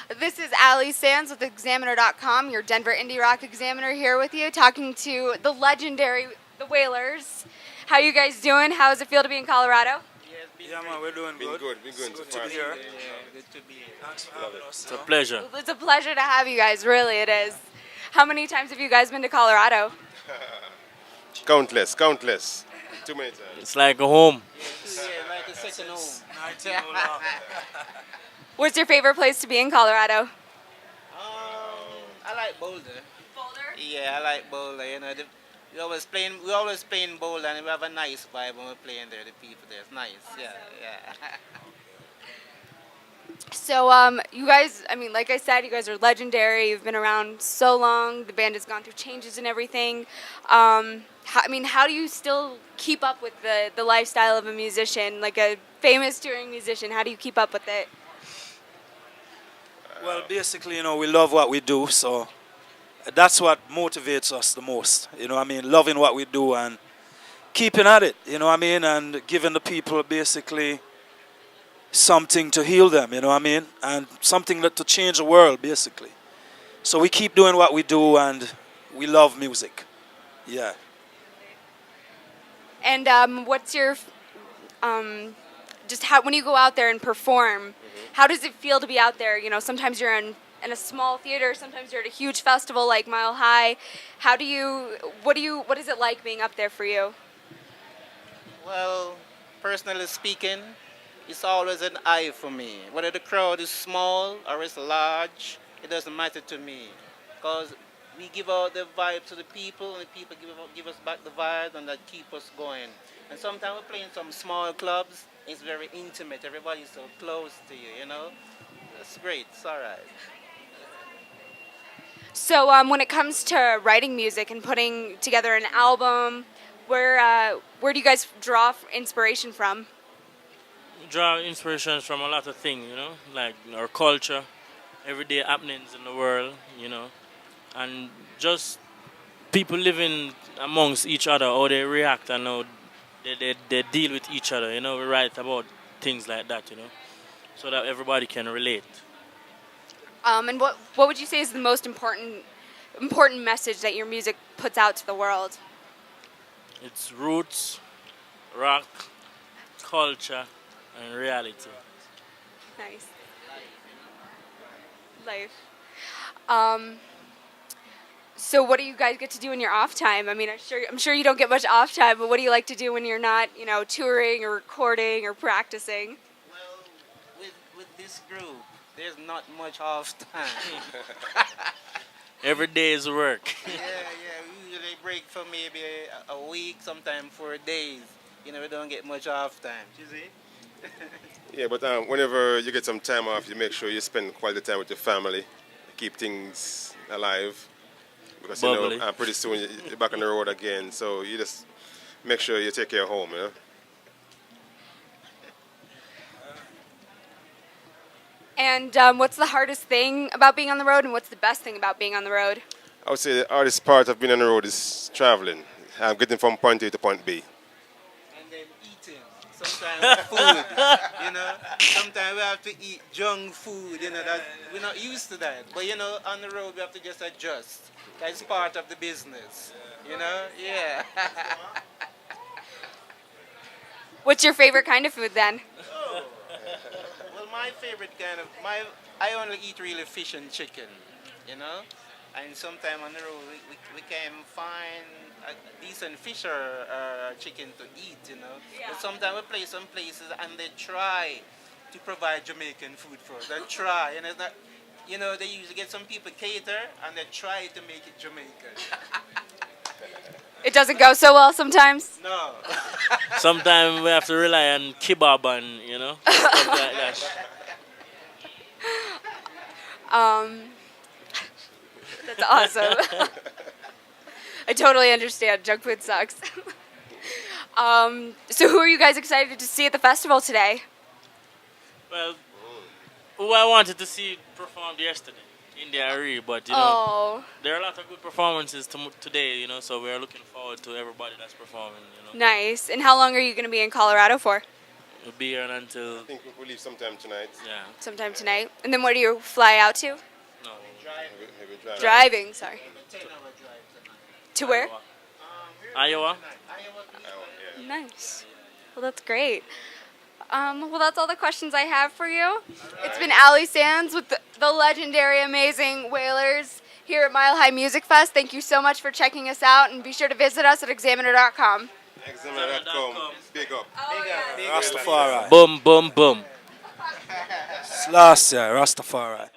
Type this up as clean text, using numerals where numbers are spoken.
This is Allie Sands with Examiner.com, your Denver Indie Rock Examiner, here with you, talking to the legendary, the Wailers. How you guys doing? How does it feel to be in Colorado? Yeah, man, we're doing Been good. good, been good It's so good to far. be here. Good to be here. Thanks for having us. It's a pleasure. It's a pleasure to have you guys, really, it is. How many times have you guys been to Colorado? Countless, countless. Too many times. It's like a home. Yeah, like a second home. 1909. What's your favorite place to be in Colorado? I like Boulder. Boulder. Yeah, I like Boulder. You know, we always playing Boulder, and we have a nice vibe when we're playing there. The people there, it's nice. Awesome. Yeah. So, you guys, I mean, like I said, you guys are legendary. You've been around so long. The band has gone through changes and everything. How do you still keep up with the lifestyle of a musician, like a famous touring musician? How do you keep up with it? Well, basically, we love what we do, so that's what motivates us the most. Loving what we do and keeping at it, and giving the people basically something to heal them, and something to change the world, basically. So we keep doing what we do, and we love music. Yeah. And what's your, just how, when you go out there and perform, how does it feel to be out there? Sometimes you're in a small theater, sometimes you're at a huge festival like Mile High. What is it like being up there for you? Well, personally speaking, it's always an eye for me. Whether the crowd is small or it's large, it doesn't matter to me. Because we give out the vibe to the people, and the people give us back the vibe, and that keep us going. And sometimes we're playing some small clubs, it's very intimate. Everybody's so close to you, That's great. It's all right. So when it comes to writing music and putting together an album, where do you guys draw inspiration from? Draw inspirations from a lot of things, like our culture, everyday happenings in the world, and just people living amongst each other, how they react and how they deal with each other. We write about things like that, so that everybody can relate. And what would you say is the most important message that your music puts out to the world? It's roots, rock, culture, and reality. Nice. Life. So what do you guys get to do in your off time? I mean, I'm sure you don't get much off time, but what do you like to do when you're not, touring or recording or practicing? Well, with this group, there's not much off time. Every day is work. Yeah. We usually break for maybe a week, sometimes 4 days. We don't get much off time. You see? Yeah, but whenever you get some time off, you make sure you spend quality time with your family, keep things alive. Because, Bubbly. pretty soon you're back on the road again, so you just make sure you take care of home, And what's the hardest thing about being on the road, and what's the best thing about being on the road? I would say the hardest part of being on the road is traveling, getting from point A to point B. And then eating. Sometimes food, Sometimes we have to eat junk food, that we're not used to that. But, on the road we have to just adjust. That's part of the business, Yeah. What's your favorite kind of food then? Well, my favorite I only eat really fish and chicken, And sometime on the road we can find a decent fish or chicken to eat, Yeah. But sometimes we play some places and they try to provide Jamaican food for us. They try, and it's not, they usually get some people cater and they try to make it Jamaican. It doesn't go so well sometimes? No. Sometimes we have to rely on kebab and, stuff like that. That's awesome. I totally understand. Junk food sucks. So who are you guys excited to see at the festival today? Well, who I wanted to see performed yesterday in the arena, but there are a lot of good performances today, so we're looking forward to everybody that's performing, Nice. And how long are you going to be in Colorado for? We'll be here until I think we'll leave sometime tonight. yeah. Sometime tonight. And then where do you fly out to? No. Maybe drive. Driving, sorry. To where? Iowa. Yeah. Nice. Well, that's great. Well, that's all the questions I have for you. It's been Ali Sands with the legendary, amazing Wailers here at Mile High Music Fest. Thank you so much for checking us out, and be sure to visit us at examiner.com. Examiner.com. Big up. Rastafari. Boom, boom, boom. Last year, Rastafari.